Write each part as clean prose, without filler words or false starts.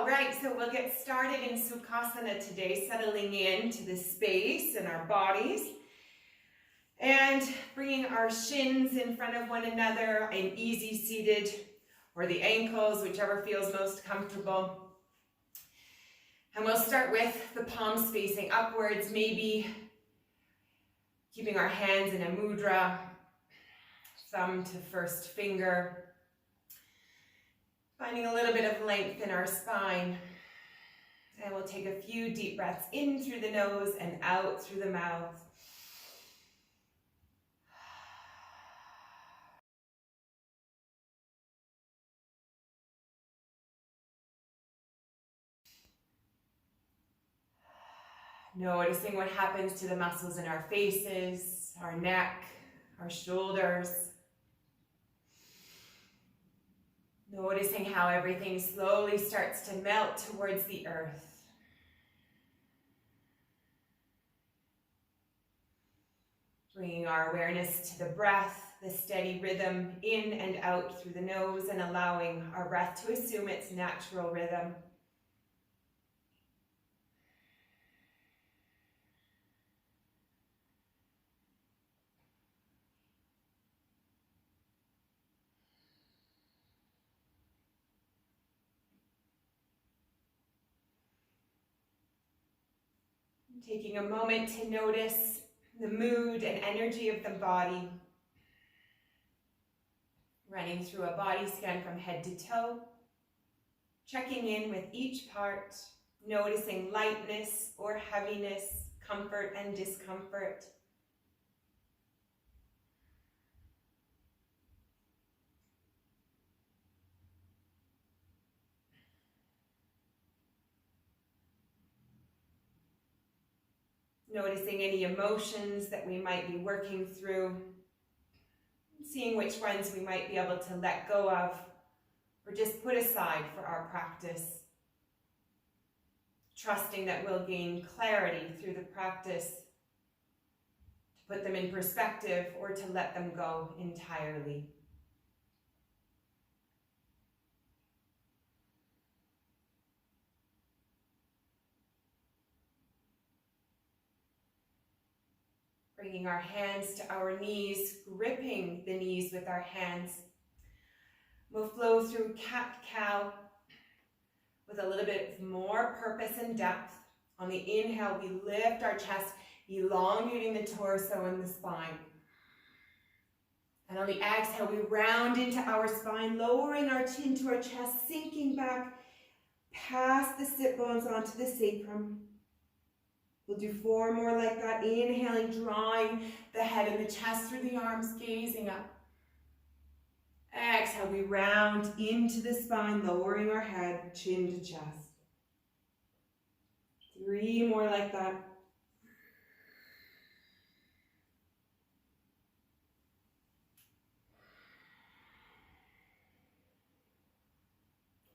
right, so we'll get started in Sukhasana today, settling into the space in our bodies and bringing our shins in front of one another in easy seated, or the ankles, whichever feels most comfortable. And we'll start with the palms facing upwards, maybe keeping our hands in a mudra, thumb to first finger. Finding a little bit of length in our spine. And we'll take a few deep breaths in through the nose and out through the mouth. Noticing what happens to the muscles in our faces, our neck, our shoulders. Noticing how everything slowly starts to melt towards the earth. Bringing our awareness to the breath, the steady rhythm in and out through the nose, and allowing our breath to assume its natural rhythm. Taking a moment to notice the mood and energy of the body. Running through a body scan from head to toe. Checking in with each part. Noticing lightness or heaviness, comfort and discomfort. Noticing any emotions that we might be working through, seeing which ones we might be able to let go of or just put aside for our practice. Trusting that we'll gain clarity through the practice to put them in perspective or to let them go entirely. Bringing our hands to our knees, gripping the knees with our hands. We'll flow through cat-cow with a little bit more purpose and depth. On the inhale, we lift our chest, elongating the torso and the spine. And on the exhale, we round into our spine, lowering our chin to our chest, sinking back past the sit bones onto the sacrum. We'll do 4 more like that. Inhaling, drawing the head and the chest through the arms, gazing up. Exhale, we round into the spine, lowering our head, chin to chest. 3 more like that.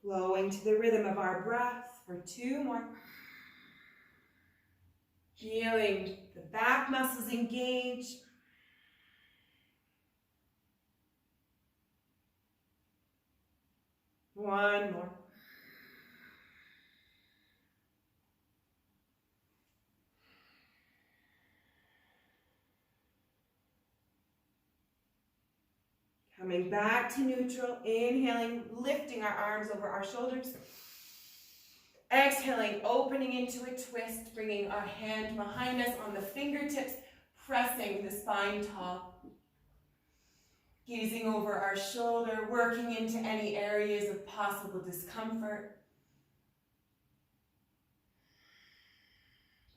Flowing to the rhythm of our breath for 2 more. Feeling the back muscles engage. One more. Coming back to neutral, inhaling, lifting our arms over our shoulders. Exhaling, opening into a twist, bringing our hand behind us on the fingertips, pressing the spine tall. Gazing over our shoulder, working into any areas of possible discomfort.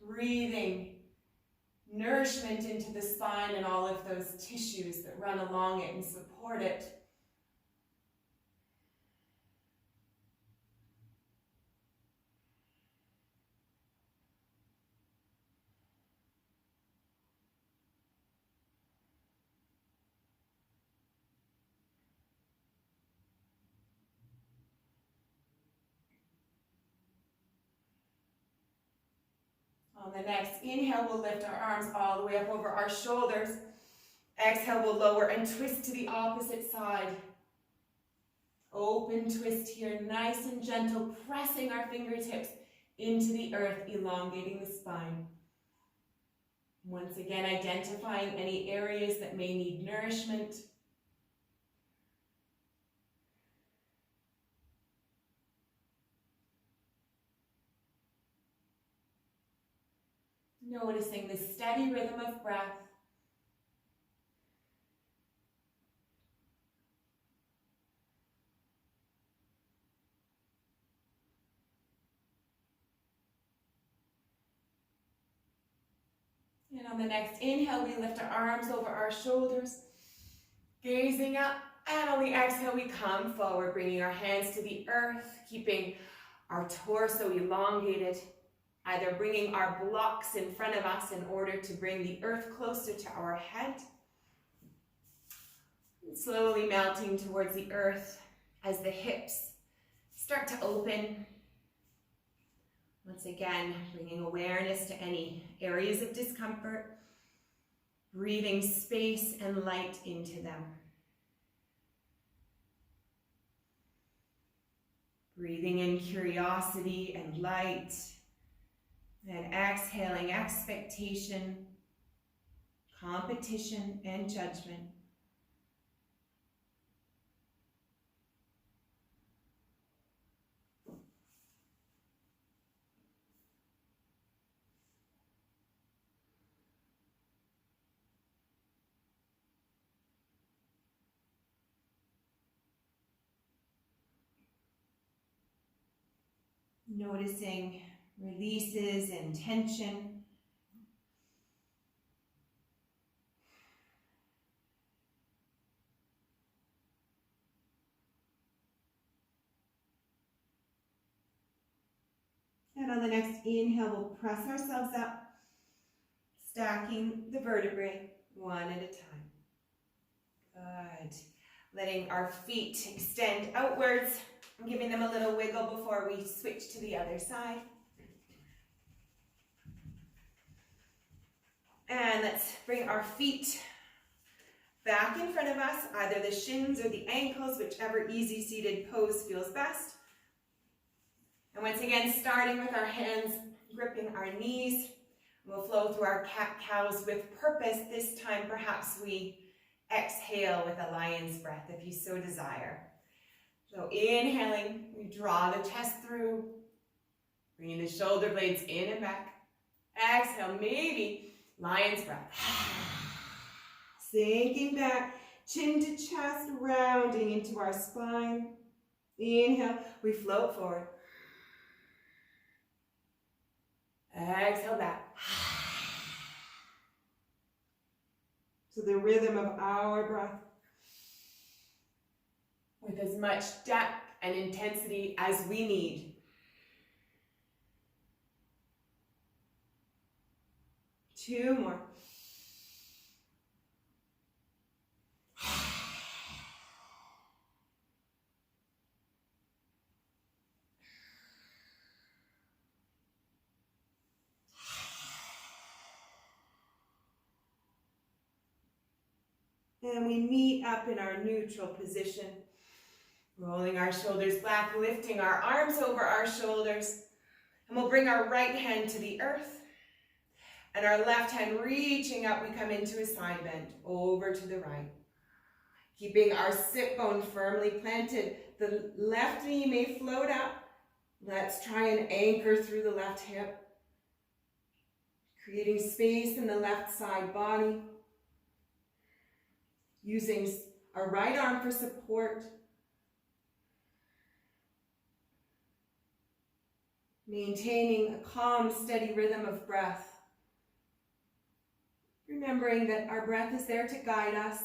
Breathing nourishment into the spine and all of those tissues that run along it and support it. On the next inhale, we'll lift our arms all the way up over our shoulders. Exhale, we'll lower and twist to the opposite side. Open twist here, nice and gentle, pressing our fingertips into the earth, elongating the spine. Once again, identifying any areas that may need nourishment. Noticing the steady rhythm of breath. And on the next inhale, we lift our arms over our shoulders, gazing up. And on the exhale, we come forward, bringing our hands to the earth, keeping our torso elongated, either bringing our blocks in front of us in order to bring the earth closer to our head, and slowly melting towards the earth as the hips start to open. Once again, bringing awareness to any areas of discomfort, breathing space and light into them. Breathing in curiosity and light, and exhaling expectation, competition, and judgment. Noticing releases and tension. And on the next inhale, we'll press ourselves up, stacking the vertebrae one at a time. Good. Letting our feet extend outwards, giving them a little wiggle before we switch to the other side. And let's bring our feet back in front of us, either the shins or the ankles, whichever easy seated pose feels best. And once again, starting with our hands gripping our knees, we'll flow through our cat-cows with purpose. This time, perhaps we exhale with a lion's breath if you so desire. So inhaling, we draw the chest through, bringing the shoulder blades in and back. Exhale, maybe lion's breath. Sinking back, chin to chest, rounding into our spine. Inhale, we float forward. Exhale back. So the rhythm of our breath, with as much depth and intensity as we need. Two more. And we meet up in our neutral position. Rolling our shoulders back, lifting our arms over our shoulders. And we'll bring our right hand to the earth. And our left hand reaching up, we come into a side bend, over to the right. Keeping our sit bone firmly planted. The left knee may float up. Let's try and anchor through the left hip. Creating space in the left side body. Using our right arm for support. Maintaining a calm, steady rhythm of breath. Remembering that our breath is there to guide us.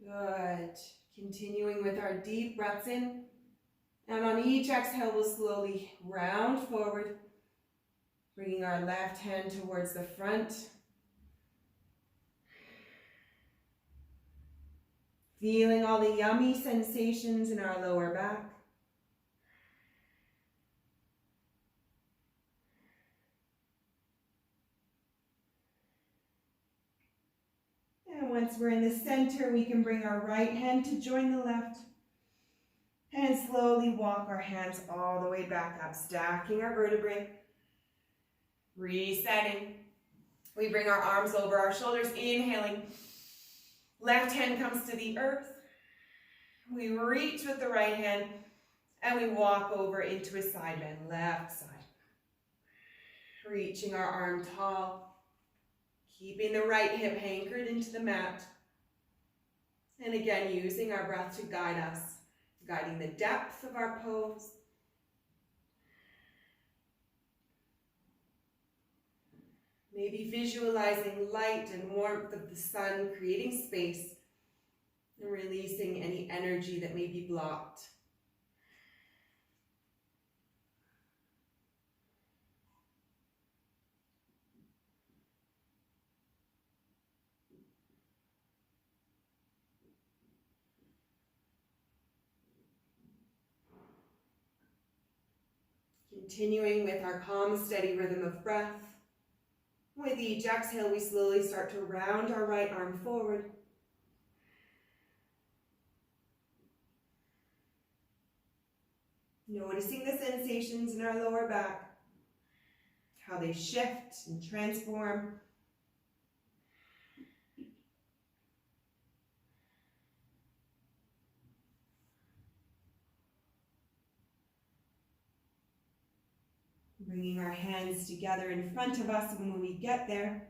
Good. Continuing with our deep breaths in. And on each exhale, we'll slowly round forward, bringing our left hand towards the front. Feeling all the yummy sensations in our lower back. once we're in the center, we can bring our right hand to join the left and slowly walk our hands all the way back up, stacking our vertebrae, resetting. We bring our arms over our shoulders, inhaling. Left hand comes to the earth. We reach with the right hand and we walk over into a side bend, left side. Reaching our arm tall, keeping the right hip anchored into the mat. And again, using our breath to guide us, guiding the depth of our pose. Maybe visualizing light and warmth of the sun, creating space and releasing any energy that may be blocked. Continuing with our calm, steady rhythm of breath. With each exhale, we slowly start to round our right arm forward. Noticing the sensations in our lower back, how they shift and transform. Bringing our hands together in front of us when we get there.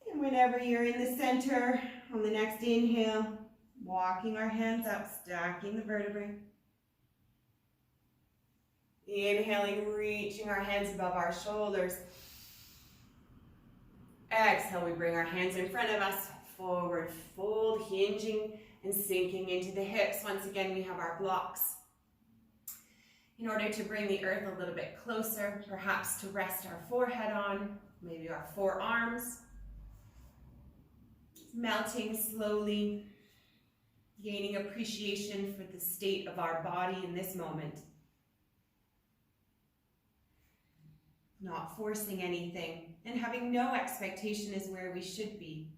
And whenever you're in the center, on the next inhale, walking our hands up, stacking the vertebrae. Inhaling, reaching our hands above our shoulders. Exhale, we bring our hands in front of us, forward fold, hinging and sinking into the hips. Once again, we have our blocks. In order to bring the earth a little bit closer, perhaps to rest our forehead on, maybe our forearms. Melting slowly, gaining appreciation for the state of our body in this moment. Not forcing anything, and having no expectation is where we should be.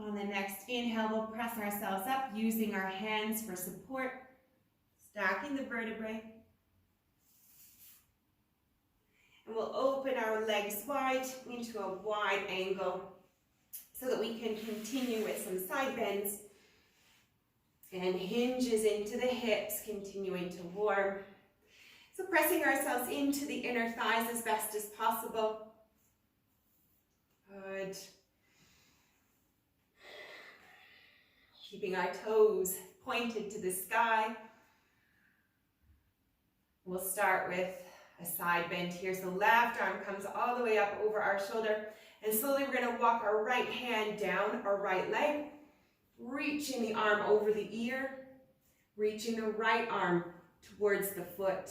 On the next inhale, we'll press ourselves up using our hands for support, stacking the vertebrae. And we'll open our legs wide into a wide angle so that we can continue with some side bends and hinges into the hips, continuing to warm. So pressing ourselves into the inner thighs as best as possible. Good. Keeping our toes pointed to the sky. We'll start with a side bend here. So left arm comes all the way up over our shoulder. And slowly we're going to walk our right hand down our right leg, reaching the arm over the ear, reaching the right arm towards the foot.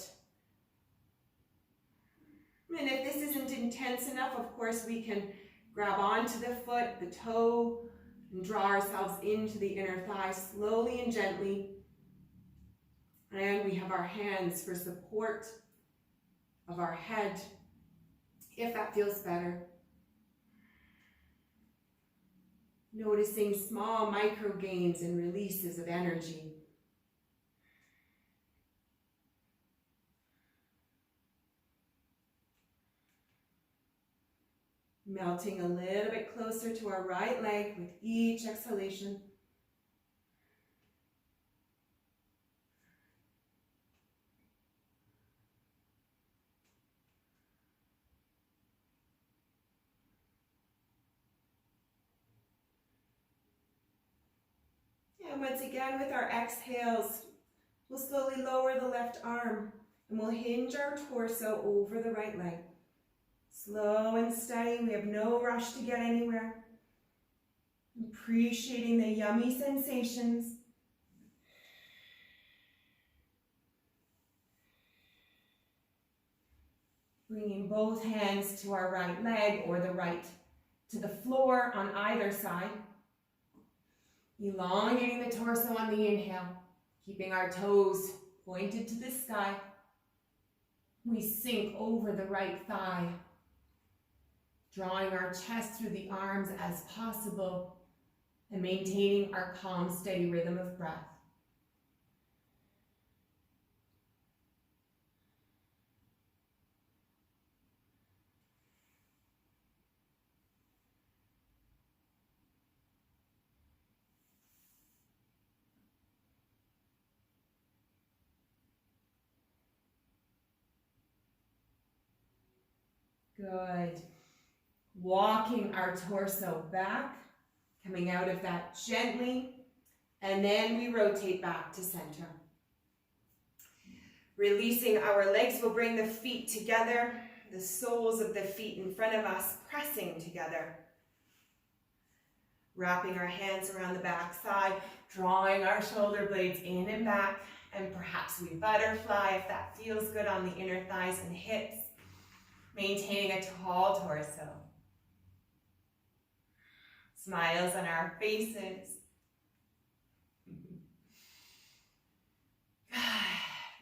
And if this isn't intense enough, of course, we can grab onto the foot, the toe, and draw ourselves into the inner thigh slowly and gently. And we have our hands for support of our head, if that feels better. Noticing small micro gains and releases of energy. Melting a little bit closer to our right leg with each exhalation. And once again, with our exhales, we'll slowly lower the left arm And we'll hinge our torso over the right leg. Slow and steady, we have no rush to get anywhere. Appreciating the yummy sensations. Bringing both hands to our right leg or the right to the floor on either side. Elongating the torso on the inhale, keeping our toes pointed to the sky. We sink over the right thigh, drawing our chest through the arms as possible and maintaining our calm, steady rhythm of breath. Good. Walking our torso back, coming out of that gently, and then we rotate back to center. Releasing our legs, we'll bring the feet together, the soles of the feet in front of us pressing together. Wrapping our hands around the back side, drawing our shoulder blades in and back, and perhaps we butterfly if that feels good on the inner thighs and hips. Maintaining a tall torso. Smiles on our faces.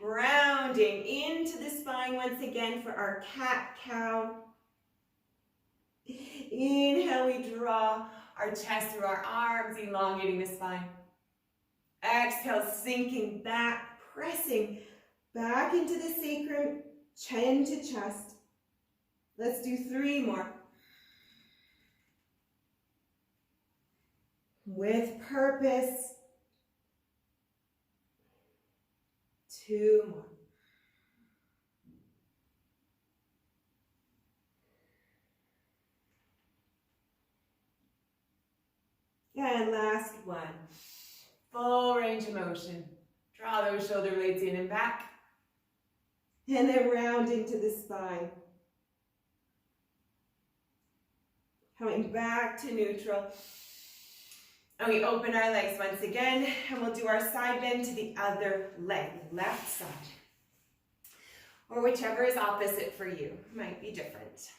Rounding into the spine once again for our cat-cow. Inhale, we draw our chest through our arms, elongating the spine. Exhale, sinking back, pressing back into the sacrum, chin to chest. Let's do 3 more. With purpose. 2 more. And last one. Full range of motion. Draw those shoulder blades in and back. And then round into the spine. Coming back to neutral. And we open our legs once again, and we'll do our side bend to the other leg, left side. Or whichever is opposite for you, might be different.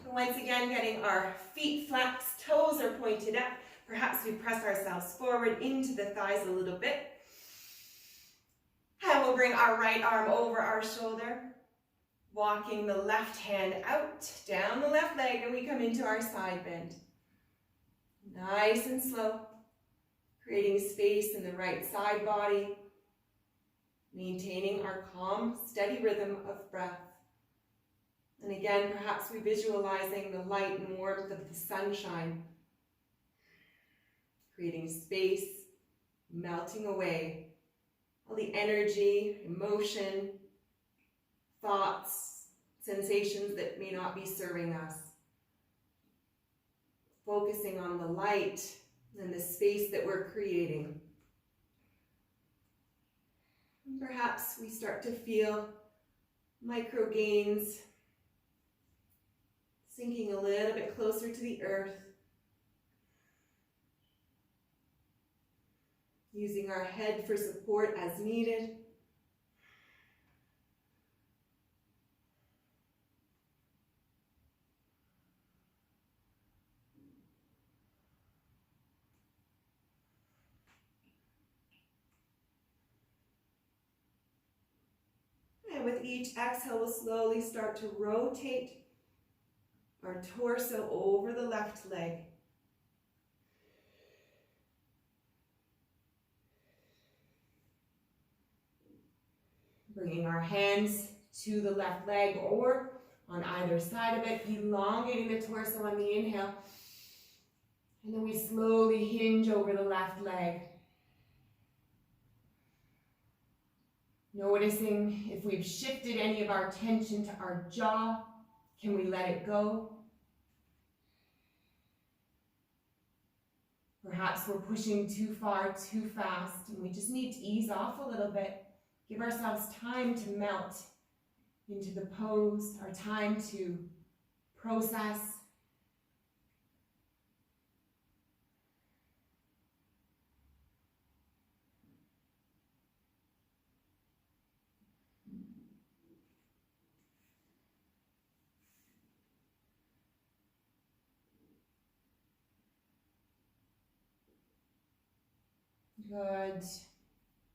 So once again, getting our feet flexed, toes are pointed up. Perhaps we press ourselves forward into the thighs a little bit. And we'll bring our right arm over our shoulder, walking the left hand out, down the left leg, and we come into our side bend. Nice and slow, creating space in the right side body, maintaining our calm, steady rhythm of breath. And again, perhaps we visualizing the light and warmth of the sunshine, creating space, melting away all the energy, emotion, thoughts, sensations that may not be serving us. Focusing on the light and the space that we're creating. And perhaps we start to feel micro gains, sinking a little bit closer to the earth. Using our head for support as needed. And with each exhale, we'll slowly start to rotate our torso over the left leg. Bringing our hands to the left leg or on either side of it, elongating the torso on the inhale. And then we slowly hinge over the left leg. Noticing if we've shifted any of our tension to our jaw, can we let it go? Perhaps we're pushing too far, too fast, and we just need to ease off a little bit. Give ourselves time to melt into the pose, our time to process. Good.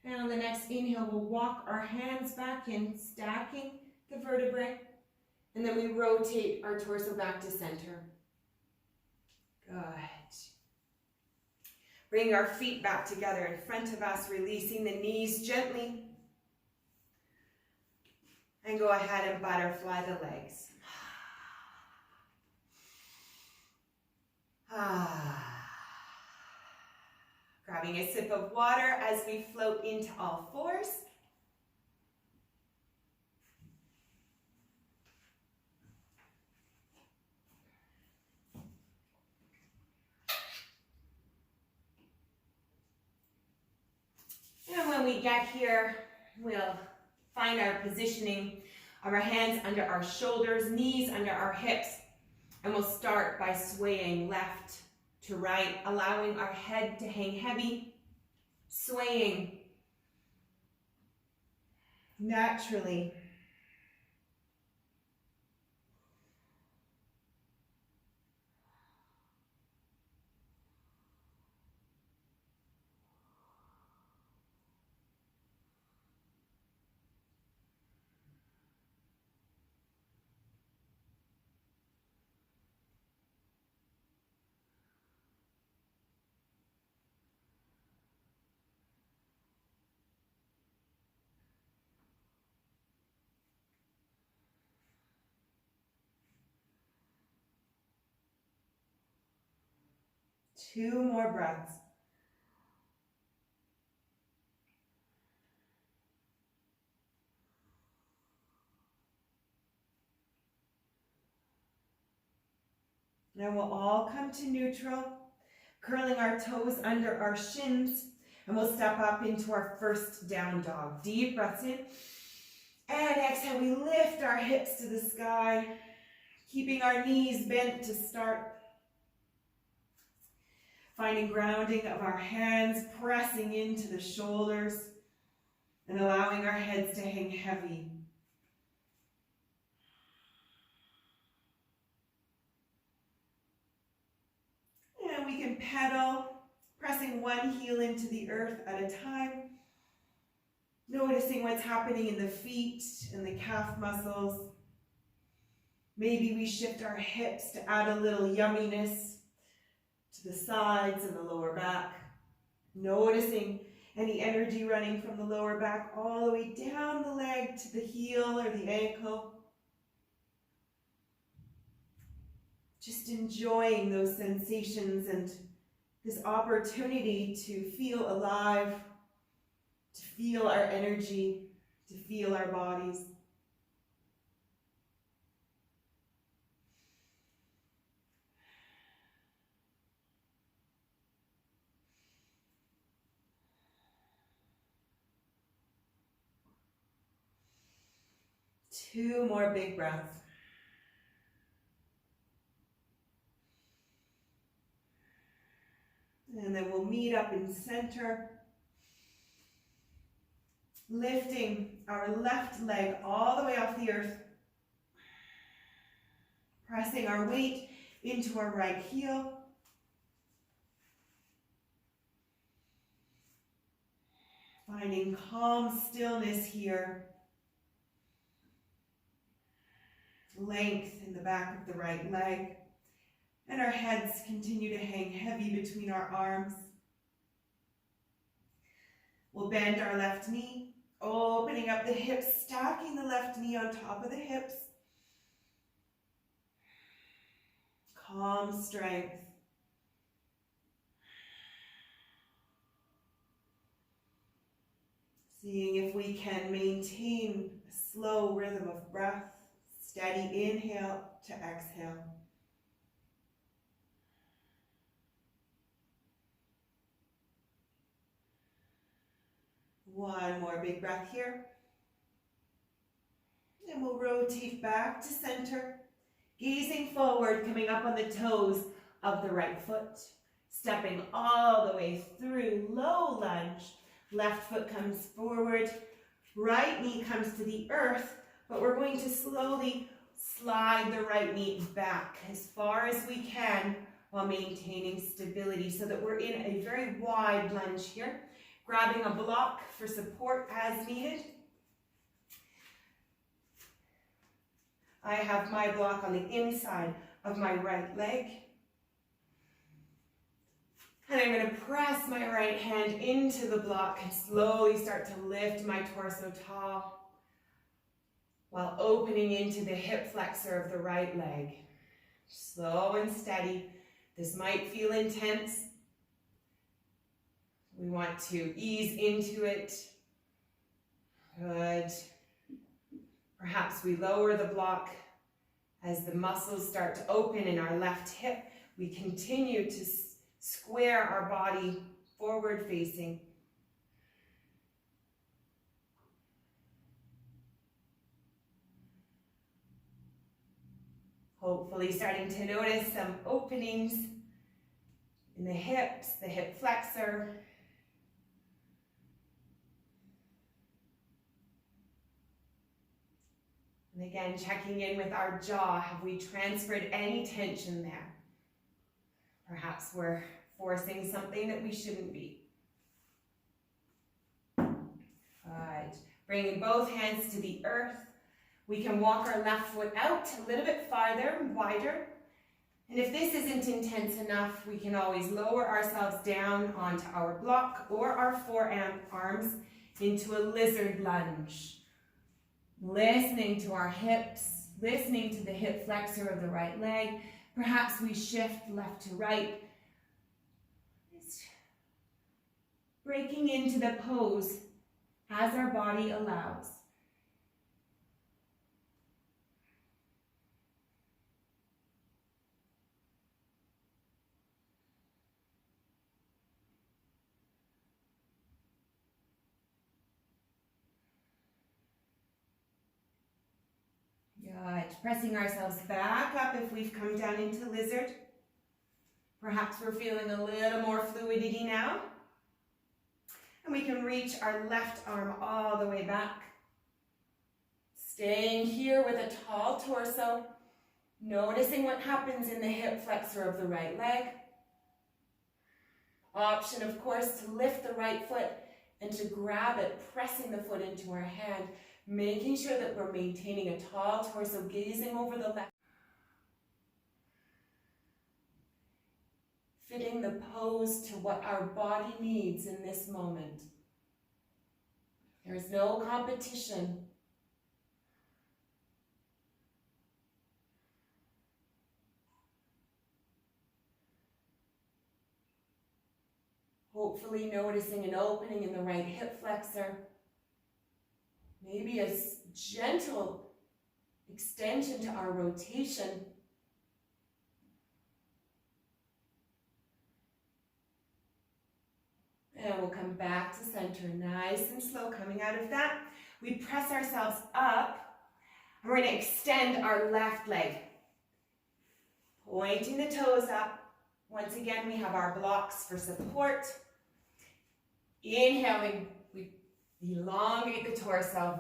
And on the next inhale, we'll walk our hands back in, stacking the vertebrae. And then we rotate our torso back to center. Good. Bring our feet back together in front of us, releasing the knees gently. And go ahead and butterfly the legs. Grabbing a sip of water as we float into all fours. And when we get here, we'll find our positioning of our hands under our shoulders, knees under our hips. And we'll start by swaying left to right, allowing our head to hang heavy, swaying naturally. Two more breaths. Now we'll all come to neutral, curling our toes under our shins, and we'll step up into our first down dog. Deep breaths in, and exhale, we lift our hips to the sky, keeping our knees bent to start. Finding grounding of our hands, pressing into the shoulders, and allowing our heads to hang heavy. And we can pedal, pressing one heel into the earth at a time, noticing what's happening in the feet and the calf muscles. Maybe we shift our hips to add a little yumminess to the sides and the lower back, noticing any energy running from the lower back all the way down the leg to the heel or the ankle. Just enjoying those sensations and this opportunity to feel alive, to feel our energy, to feel our bodies. Two more big breaths. And then we'll meet up in center, lifting our left leg all the way off the earth, pressing our weight into our right heel. Finding calm stillness here. Length in the back of the right leg, and our heads continue to hang heavy between our arms. We'll bend our left knee, opening up the hips, stacking the left knee on top of the hips. Calm strength. Seeing if we can maintain a slow rhythm of breath. Steady inhale to exhale. One more big breath here. And we'll rotate back to center, gazing forward, coming up on the toes of the right foot. Stepping all the way through, low lunge. Left foot comes forward, right knee comes to the earth, but we're going to slowly slide the right knee back as far as we can while maintaining stability so that we're in a very wide lunge here. Grabbing a block for support as needed. I have my block on the inside of my right leg. And I'm going to press my right hand into the block and slowly start to lift my torso tall while opening into the hip flexor of the right leg. Slow and steady. This might feel intense. We want to ease into it. Good. Perhaps we lower the block as the muscles start to open in our left hip. We continue to square our body forward facing. Hopefully starting to notice some openings in the hips, the hip flexor. And again, checking in with our jaw. Have we transferred any tension there? Perhaps we're forcing something that we shouldn't be. Good. Bringing both hands to the earth. We can walk our left foot out a little bit farther and wider. And if this isn't intense enough, we can always lower ourselves down onto our block or our forearms into a lizard lunge. Listening to our hips, listening to the hip flexor of the right leg. Perhaps we shift left to right. Breaking into the pose as our body allows. Good. Pressing ourselves back up if we've come down into lizard. Perhaps we're feeling a little more fluidity now. And we can reach our left arm all the way back. Staying here with a tall torso. Noticing what happens in the hip flexor of the right leg. Option, of course, to lift the right foot and to grab it, pressing the foot into our hand. Making sure that we're maintaining a tall torso, gazing over the left. Fitting the pose to what our body needs in this moment. There is no competition. Hopefully noticing an opening in the right hip flexor. Maybe a gentle extension to our rotation. And we'll come back to center, nice and slow. Coming out of that, we press ourselves up. And we're going to extend our left leg. Pointing the toes up. Once again, we have our blocks for support. Inhaling, we elongate the torso.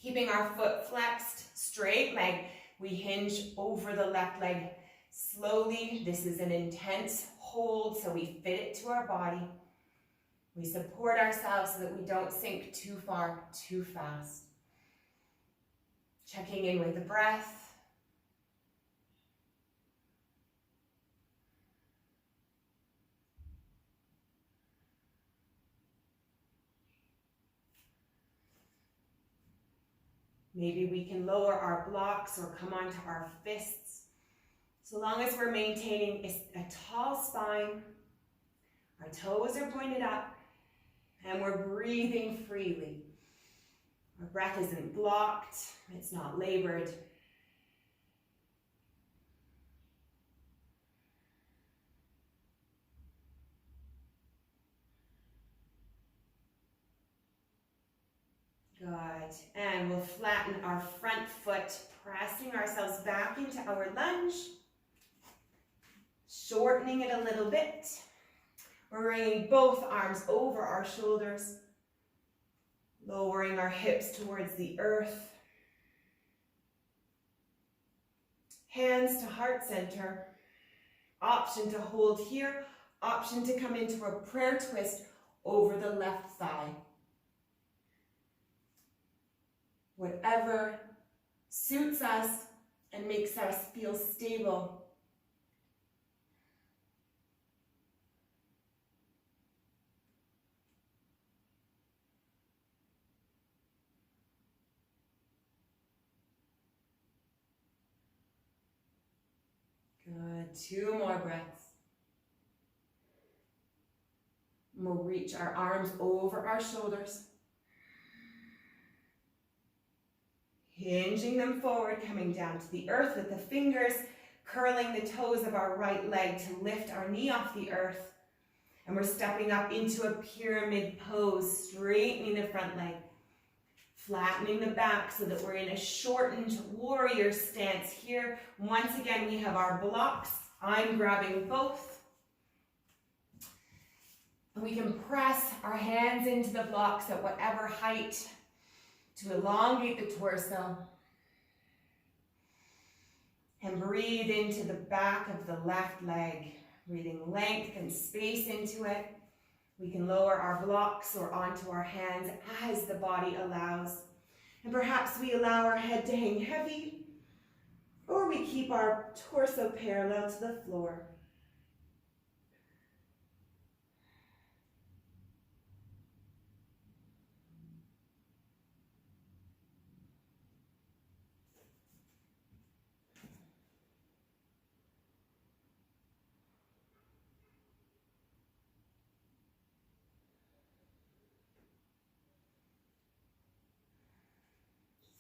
Keeping our foot flexed, straight leg. We hinge over the left leg slowly. This is an intense hold, so we fit it to our body. We support ourselves so that we don't sink too far, too fast. Checking in with the breath. Maybe we can lower our blocks or come onto our fists. So long as we're maintaining a tall spine, our toes are pointed up, and we're breathing freely. Our breath isn't blocked, it's not labored. side. And we'll flatten our front foot, pressing ourselves back into our lunge. Shortening it a little bit. We're bringing both arms over our shoulders. Lowering our hips towards the earth. Hands to heart center. Option to hold here. Option to come into a prayer twist over the left thigh. Whatever suits us and makes us feel stable. Good, 2 more breaths. And we'll reach our arms over our shoulders. Hinging them forward, coming down to the earth with the fingers, curling the toes of our right leg to lift our knee off the earth. And we're stepping up into a pyramid pose, straightening the front leg. Flattening the back so that we're in a shortened warrior stance here. Once again, we have our blocks. I'm grabbing both. And we can press our hands into the blocks at whatever height to elongate the torso. And breathe into the back of the left leg, breathing length and space into it. We can lower our blocks or onto our hands as the body allows. And perhaps we allow our head to hang heavy, or we keep our torso parallel to the floor.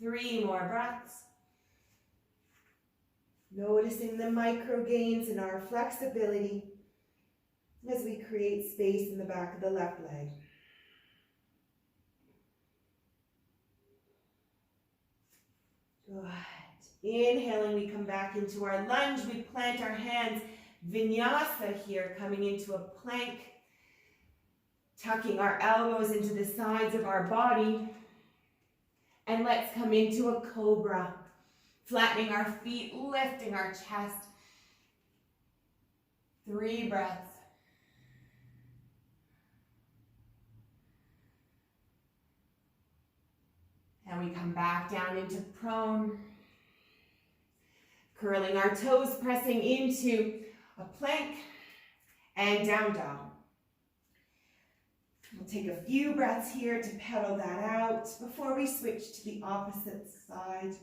Three more breaths. Noticing the micro gains in our flexibility as we create space in the back of the left leg. Good. Inhaling, we come back into our lunge. We plant our hands, vinyasa here, coming into a plank. Tucking our elbows into the sides of our body. And let's come into a cobra, flattening our feet, lifting our chest. 3 breaths. And we come back down into prone, curling our toes, pressing into a plank and down dog. We'll take a few breaths here to pedal that out before we switch to the opposite side.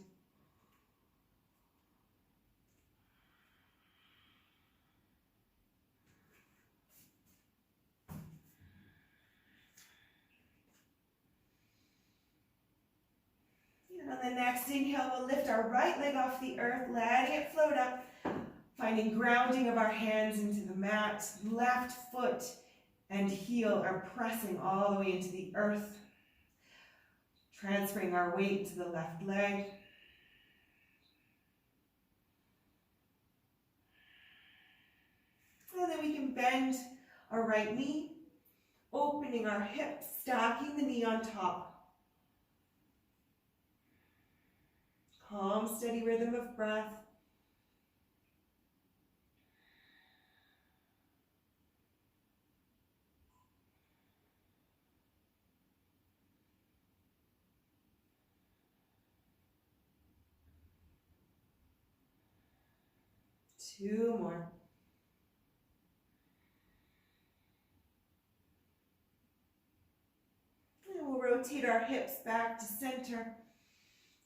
And on the next inhale, we'll lift our right leg off the earth, letting it float up, finding grounding of our hands into the mat, left foot and heel are pressing all the way into the earth. Transferring our weight to the left leg. And then we can bend our right knee, opening our hips, stacking the knee on top. Calm, steady rhythm of breath. Two more. And we'll rotate our hips back to center.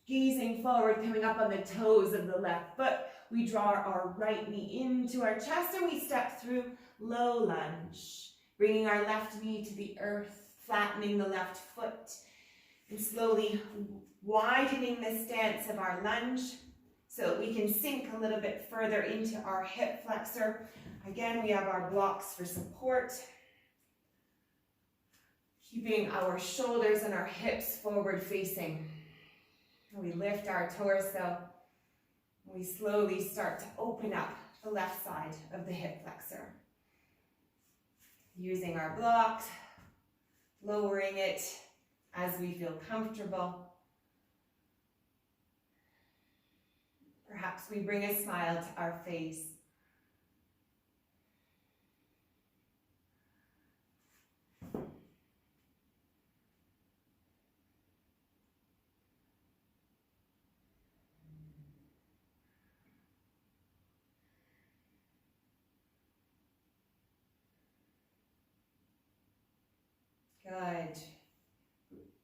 Gazing forward, coming up on the toes of the left foot. We draw our right knee into our chest and we step through low lunge. Bringing our left knee to the earth, flattening the left foot. And slowly widening the stance of our lunge, so that we can sink a little bit further into our hip flexor. Again, we have our blocks for support. Keeping our shoulders and our hips forward facing. We lift our torso. We slowly start to open up the left side of the hip flexor. Using our blocks, lowering it as we feel comfortable. Perhaps we bring a smile to our face. Good.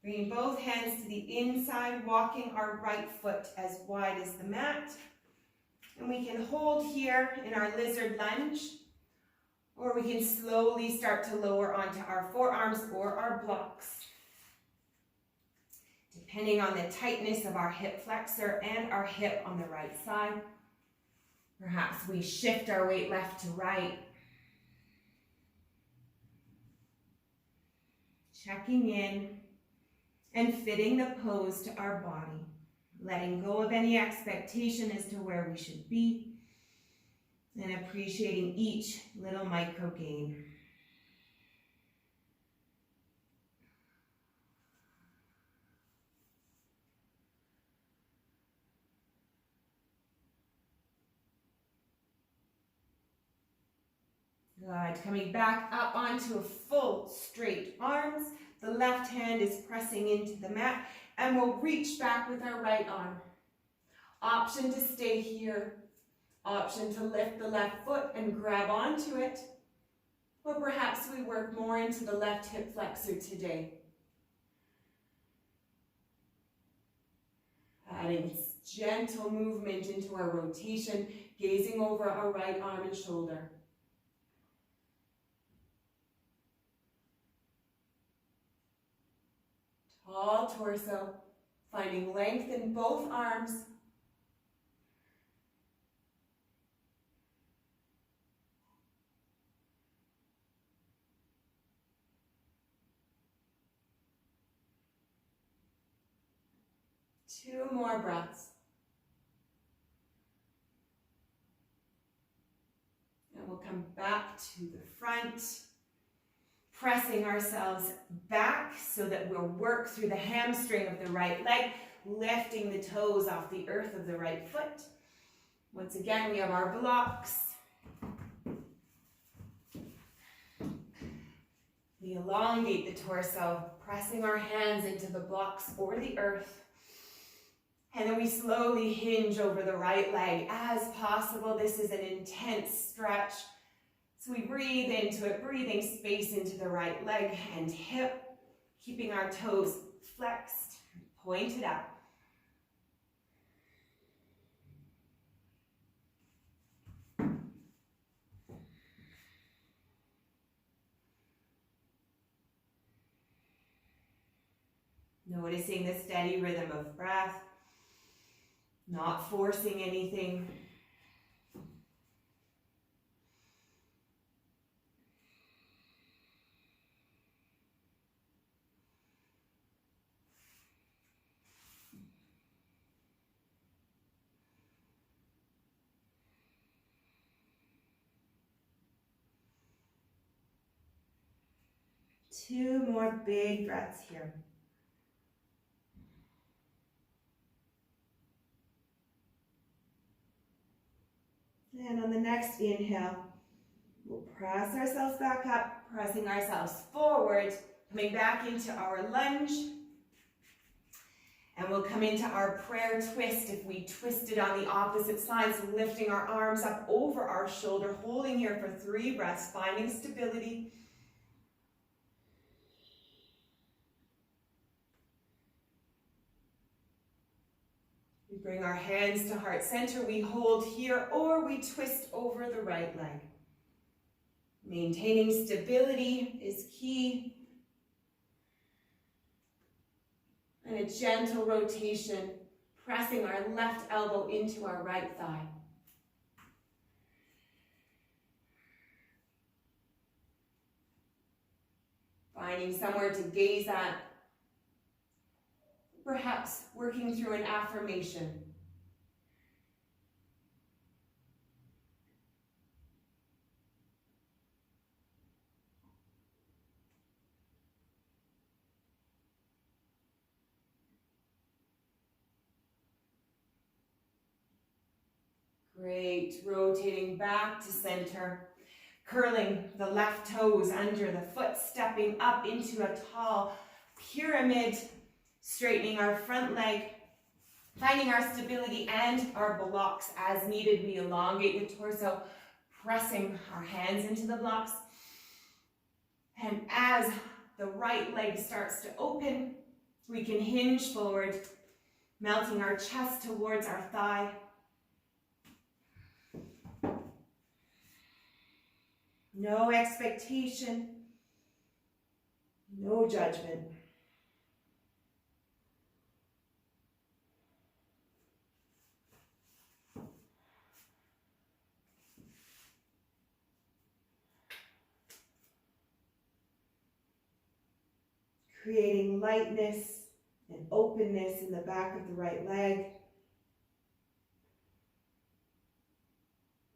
Bringing both hands to the inside, walking our right foot as wide as the mat. And we can hold here in our lizard lunge, or we can slowly start to lower onto our forearms or our blocks. Depending on the tightness of our hip flexor and our hip on the right side, perhaps we shift our weight left to right. Checking in and fitting the pose to our body, letting go of any expectation as to where we should be, and appreciating each little micro gain. Good. Coming back up onto a full straight arms. The left hand is pressing into the mat, and we'll reach back with our right arm. Option to stay here. Option to lift the left foot and grab onto it. Or perhaps we work more into the left hip flexor today. Adding gentle movement into our rotation, gazing over our right arm and shoulder. Tall torso, finding length in both arms. Two more breaths. And we'll come back to the front. Pressing ourselves back so that we'll work through the hamstring of the right leg, lifting the toes off the earth of the right foot. Once again, we have our blocks. We elongate the torso, pressing our hands into the blocks or the earth. And then we slowly hinge over the right leg as possible. This is an intense stretch. So we breathe into it, breathing space into the right leg and hip, keeping our toes flexed, pointed out. Noticing the steady rhythm of breath, not forcing anything. Two more big breaths here. And on the next inhale, we'll press ourselves back up, pressing ourselves forward, coming back into our lunge. And we'll come into our prayer twist if we twisted on the opposite side, so lifting our arms up over our shoulder, holding here for 3 breaths, finding stability. We bring our hands to heart center, we hold here, or we twist over the right leg. Maintaining stability is key. And a gentle rotation, pressing our left elbow into our right thigh. Finding somewhere to gaze at. Perhaps working through an affirmation. Great, rotating back to center, curling the left toes under the foot, stepping up into a tall pyramid, straightening our front leg, finding our stability and our blocks as needed. We elongate the torso, pressing our hands into the blocks. And as the right leg starts to open, we can hinge forward, melting our chest towards our thigh. No expectation, no judgment. Creating lightness and openness in the back of the right leg.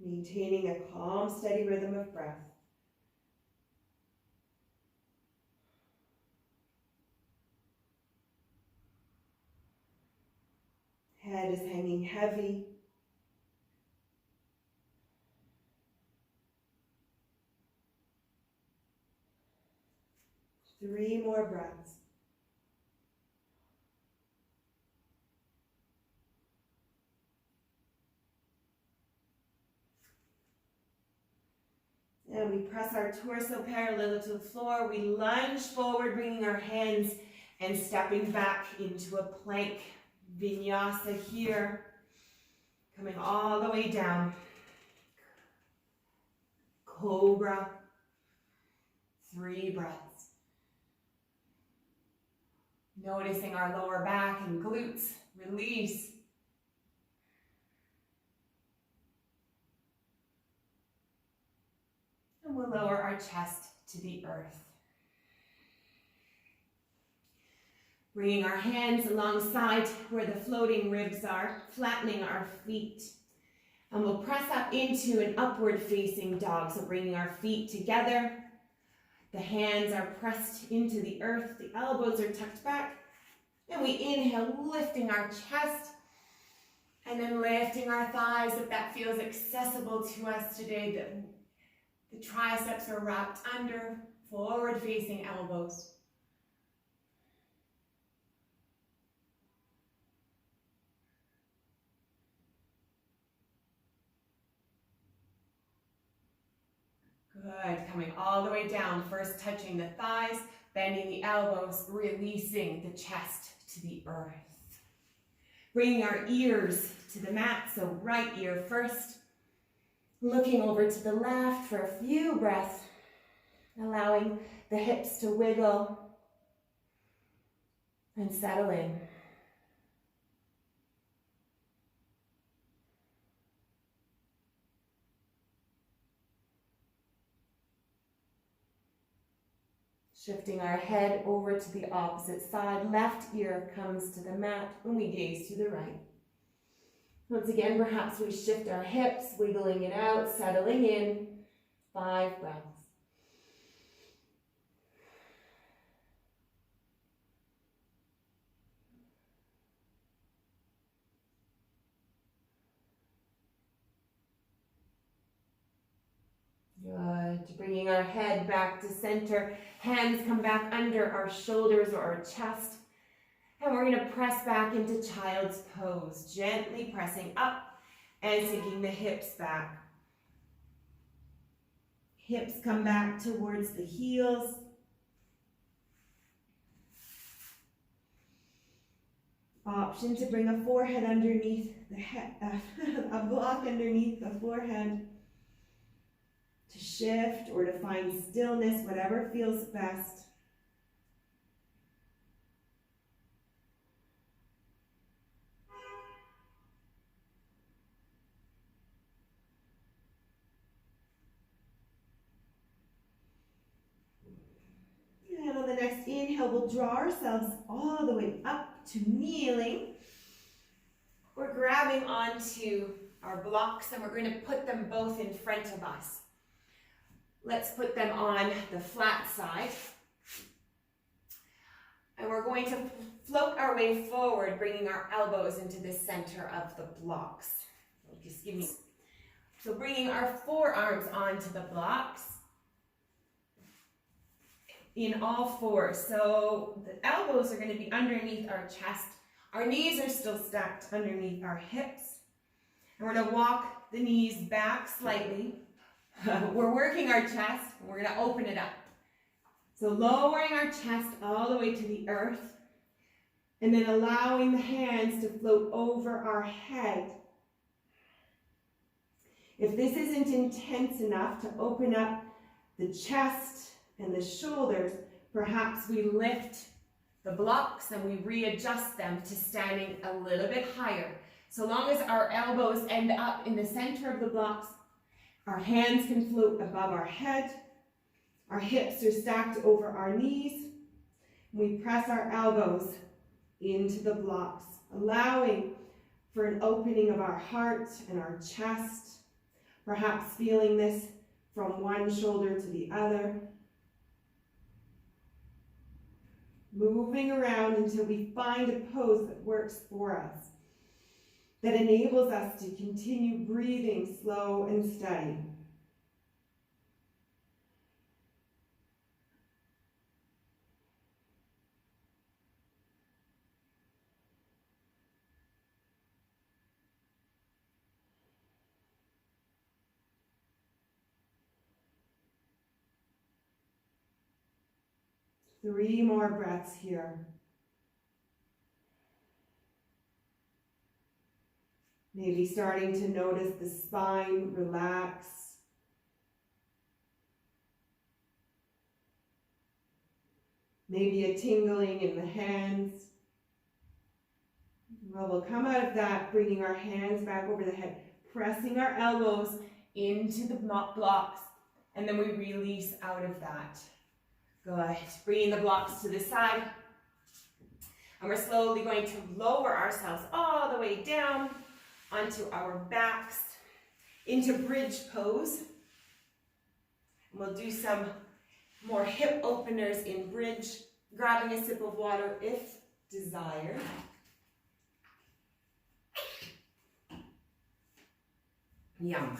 Maintaining a calm, steady rhythm of breath. Head is hanging heavy. Three more breaths. And we press our torso parallel to the floor. We lunge forward, bringing our hands and stepping back into a plank vinyasa here. Coming all the way down. Cobra. 3 breaths. Noticing our lower back and glutes. Release. And we'll lower our chest to the earth. Bringing our hands alongside where the floating ribs are, flattening our feet. And we'll press up into an upward facing dog. So bringing our feet together. The hands are pressed into the earth. The elbows are tucked back. And we inhale, lifting our chest. And then lifting our thighs if that feels accessible to us today. The triceps are wrapped under, forward facing elbows. Good, coming all the way down, first touching the thighs, bending the elbows, releasing the chest to the earth. Bringing our ears to the mat, so right ear first. Looking over to the left for a few breaths, allowing the hips to wiggle and settle in. Shifting our head over to the opposite side, left ear comes to the mat and we gaze to the right. Once again, perhaps we shift our hips, wiggling it out, settling in. 5 breaths. Good. Bringing our head back to center. Hands come back under our shoulders or our chest. And we're going to press back into child's pose, gently pressing up and sinking the hips back. Hips come back towards the heels. Option to bring a forehead underneath the head, a block underneath the forehead. To shift or to find stillness, whatever feels best. And on the next inhale, we'll draw ourselves all the way up to kneeling. We're grabbing onto our blocks and we're going to put them both in front of us. Let's put them on the flat side. And we're going to float our way forward, bringing our elbows into the center of the blocks. Just give me. So bringing our forearms onto the blocks in all fours. So the elbows are going to be underneath our chest. Our knees are still stacked underneath our hips. And we're going to walk the knees back slightly. We're working our chest, and we're going to open it up. So lowering our chest all the way to the earth, and then allowing the hands to float over our head. If this isn't intense enough to open up the chest and the shoulders, perhaps we lift the blocks and we readjust them to standing a little bit higher. So long as our elbows end up in the center of the blocks, our hands can float above our head, our hips are stacked over our knees, and we press our elbows into the blocks, allowing for an opening of our heart and our chest, perhaps feeling this from one shoulder to the other. Moving around until we find a pose that works for us, that enables us to continue breathing slow and steady. Three more breaths here. Maybe starting to notice the spine relax. Maybe a tingling in the hands. Well, we'll come out of that, bringing our hands back over the head, pressing our elbows into the blocks, and then we release out of that. Good. Bringing the blocks to the side. And we're slowly going to lower ourselves all the way down onto our backs into bridge pose. And we'll do some more hip openers in bridge, grabbing a sip of water if desired. Yum.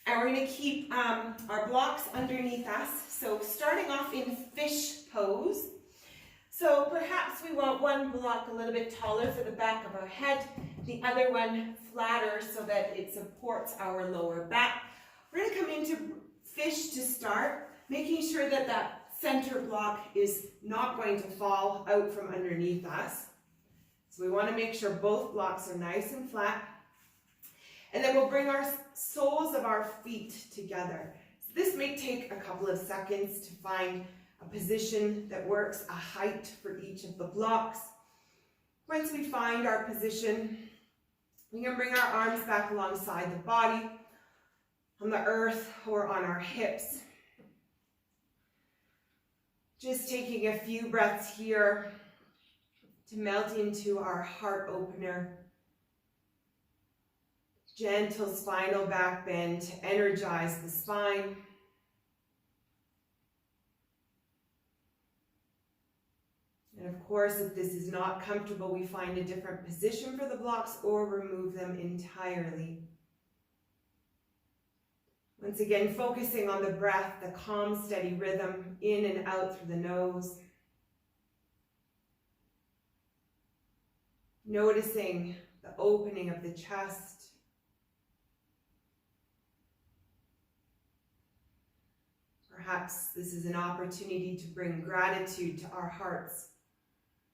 And we're going to keep our blocks underneath us. So starting off in fish pose. So perhaps we want one block a little bit taller for the back of our head, the other one flatter so that it supports our lower back. We're going to come into fish to start, making sure that that center block is not going to fall out from underneath us. So we want to make sure both blocks are nice and flat. And then we'll bring our soles of our feet together. So this may take a couple of seconds to find a position that works, a height for each of the blocks. Once we find our position, we can bring our arms back alongside the body, on the earth or on our hips. Just taking a few breaths here to melt into our heart opener. Gentle spinal back bend to energize the spine. And of course, if this is not comfortable, we find a different position for the blocks or remove them entirely. Once again, focusing on the breath, the calm, steady rhythm in and out through the nose. Noticing the opening of the chest. Perhaps this is an opportunity to bring gratitude to our hearts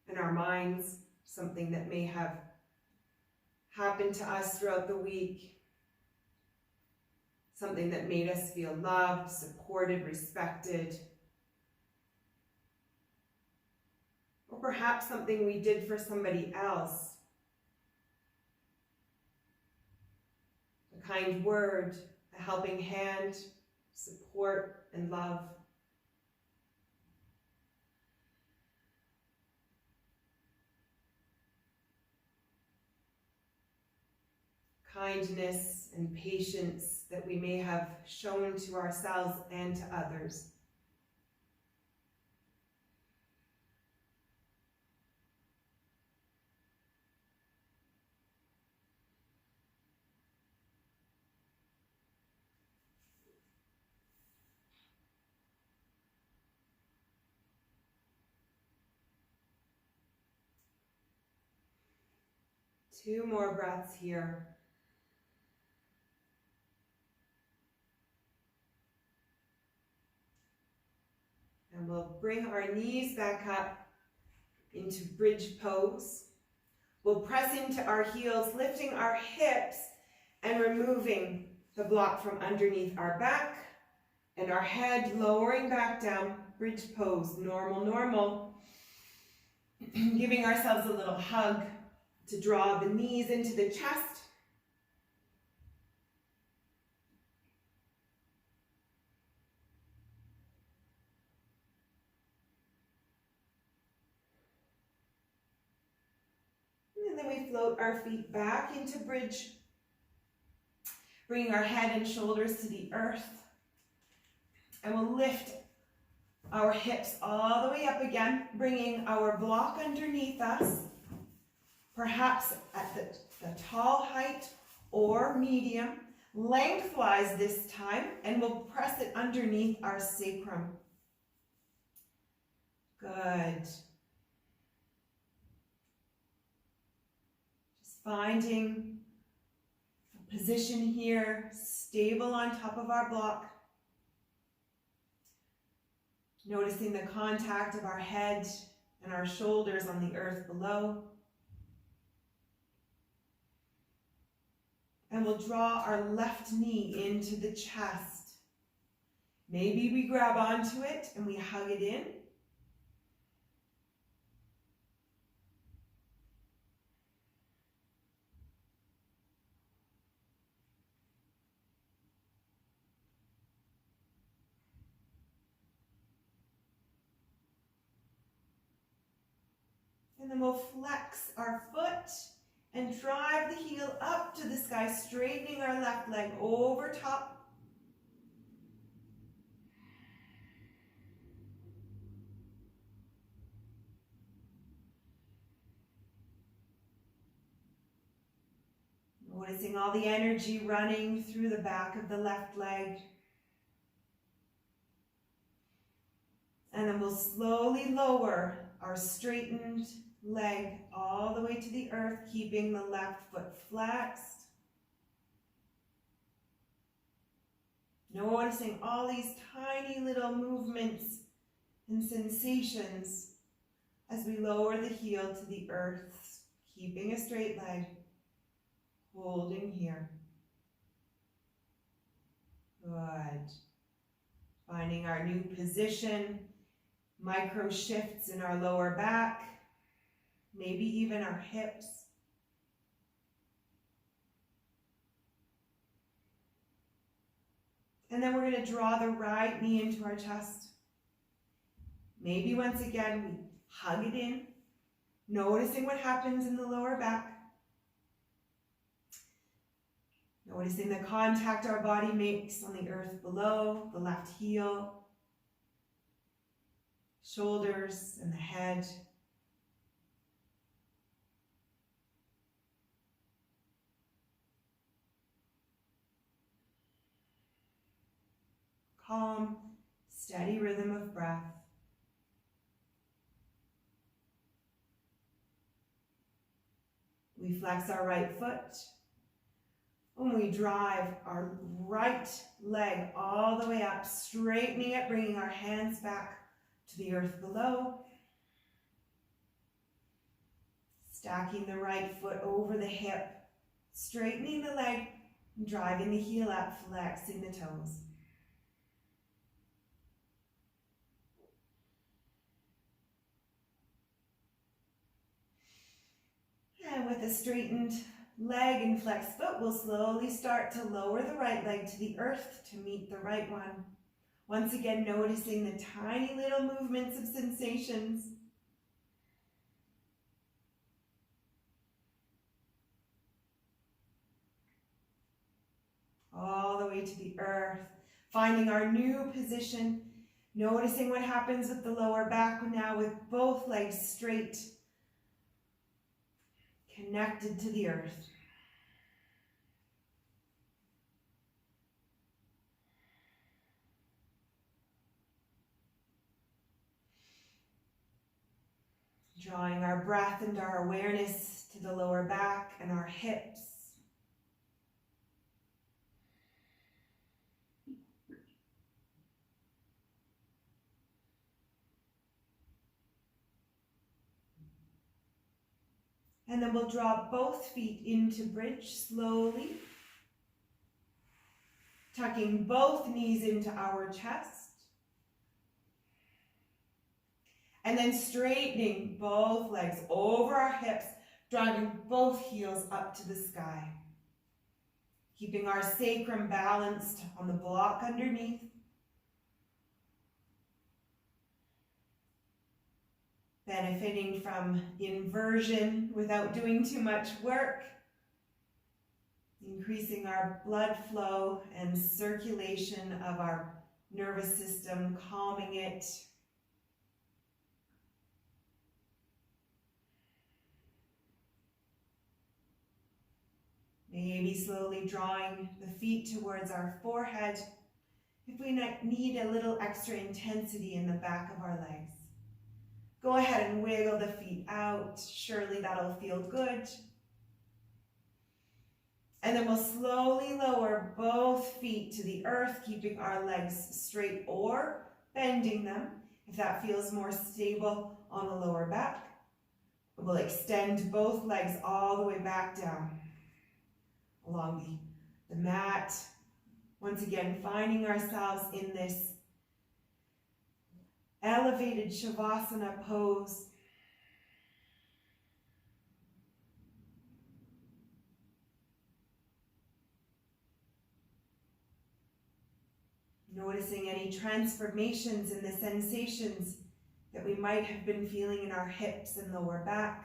and our minds, something that may have happened to us throughout the week, something that made us feel loved, supported, respected, or perhaps something we did for somebody else. A kind word, a helping hand, support and love. kindness and patience that we may have shown to ourselves and to others. Two more breaths here. And we'll bring our knees back up into bridge pose. We'll press into our heels, lifting our hips and removing the block from underneath our back and our head lowering back down, bridge pose, normal, normal. Giving ourselves a little hug to draw the knees into the chest. And then we float our feet back into bridge, bringing our head and shoulders to the earth. And we'll lift our hips all the way up again, bringing our block underneath us, perhaps at the tall height or medium, lengthwise this time, and we'll press it underneath our sacrum. Good. Just finding a position here, stable on top of our block. Noticing the contact of our head and our shoulders on the earth below. And we'll draw our left knee into the chest. Maybe we grab onto it and we hug it in. And then we'll flex our foot and drive the heel up to the sky, straightening our left leg over top. Noticing all the energy running through the back of the left leg. And then we'll slowly lower our straightened leg all the way to the earth, keeping the left foot flexed. Noticing all these tiny little movements and sensations as we lower the heel to the earth, keeping a straight leg, holding here. Good. Finding our new position, micro shifts in our lower back, maybe even our hips. And then we're going to draw the right knee into our chest. Maybe once again we hug it in, noticing what happens in the lower back. Noticing the contact our body makes on the earth below, the left heel, shoulders, and the head. Calm, steady rhythm of breath. We flex our right foot. And we drive our right leg all the way up, straightening it, bringing our hands back to the earth below. Stacking the right foot over the hip, straightening the leg, driving the heel up, flexing the toes. And with a straightened leg and flexed foot, we'll slowly start to lower the right leg to the earth to meet the right one. Once again, noticing the tiny little movements of sensations. way to the earth, finding our new position, noticing what happens with the lower back now with both legs straight, connected to the earth. Drawing our breath and our awareness to the lower back and our hips. And then we'll draw both feet into bridge slowly, tucking both knees into our chest. And then straightening both legs over our hips, driving both heels up to the sky. Keeping our sacrum balanced on the block underneath. Benefiting from inversion without doing too much work. Increasing our blood flow and circulation of our nervous system, calming it. Maybe slowly drawing the feet towards our forehead if we need a little extra intensity in the back of our legs. Go ahead and wiggle the feet out. Surely that'll feel good. And then we'll slowly lower both feet to the earth, keeping our legs straight or bending them if that feels more stable on the lower back. We'll extend both legs all the way back down along the mat. Once again, finding ourselves in this elevated Shavasana pose. Noticing any transformations in the sensations that we might have been feeling in our hips and lower back.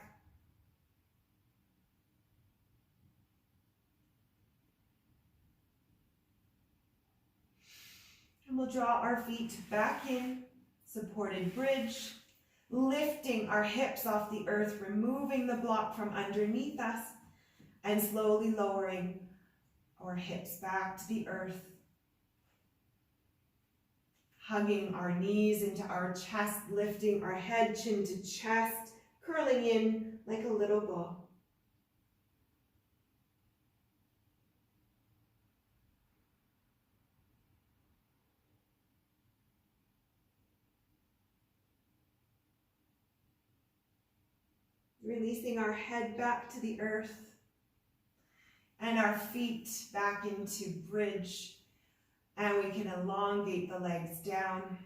And we'll draw our feet back in, supported bridge, lifting our hips off the earth, removing the block from underneath us, and slowly lowering our hips back to the earth. Hugging our knees into our chest, lifting our head, chin to chest, curling in like a little ball. Releasing our head back to the earth and our feet back into bridge. And we can elongate the legs down.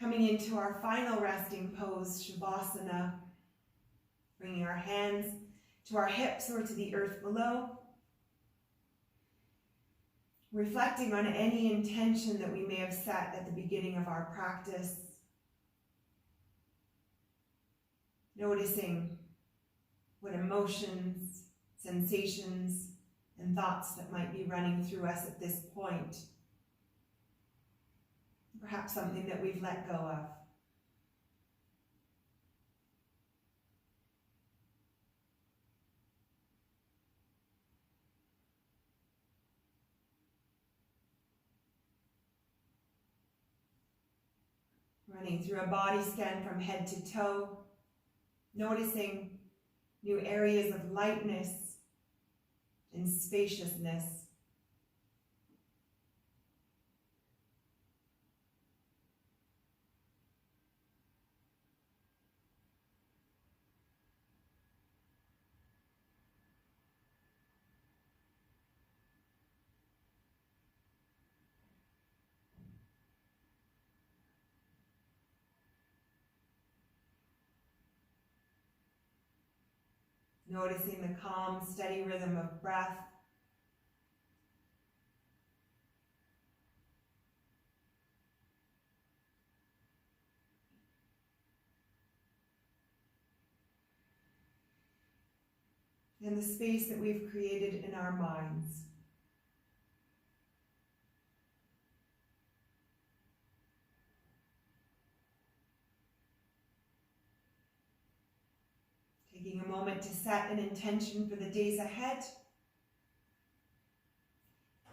Coming into our final resting pose, Shavasana. Bringing our hands to our hips or to the earth below. Reflecting on any intention that we may have set at the beginning of our practice. Noticing what emotions, sensations, and thoughts that might be running through us at this point. Perhaps something that we've let go of. Running through a body scan from head to toe, noticing new areas of lightness and spaciousness. Noticing the calm, steady rhythm of breath. And the space that we've created in our minds. moment to set an intention for the days ahead,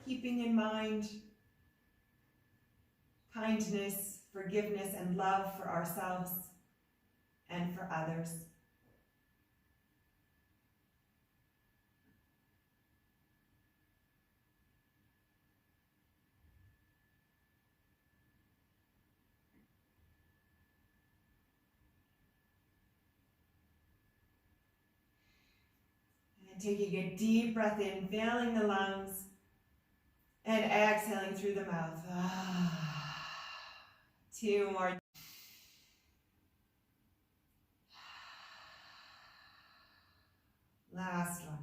keeping in mind kindness, forgiveness, and love for ourselves and for others. And taking a deep breath in, filling the lungs, and exhaling through the mouth. 2 more. Last one.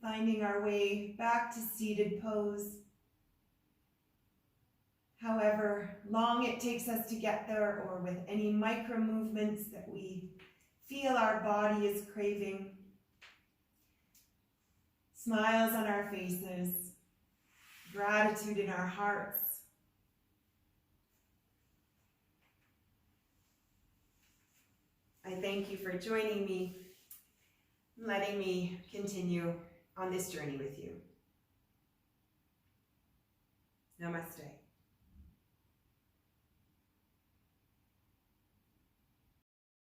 Finding our way back to seated pose. However long it takes us to get there, or with any micro movements that we feel our body is craving. Smiles on our faces, gratitude in our hearts. I thank you for joining me, letting me continue on this journey with you. Namaste.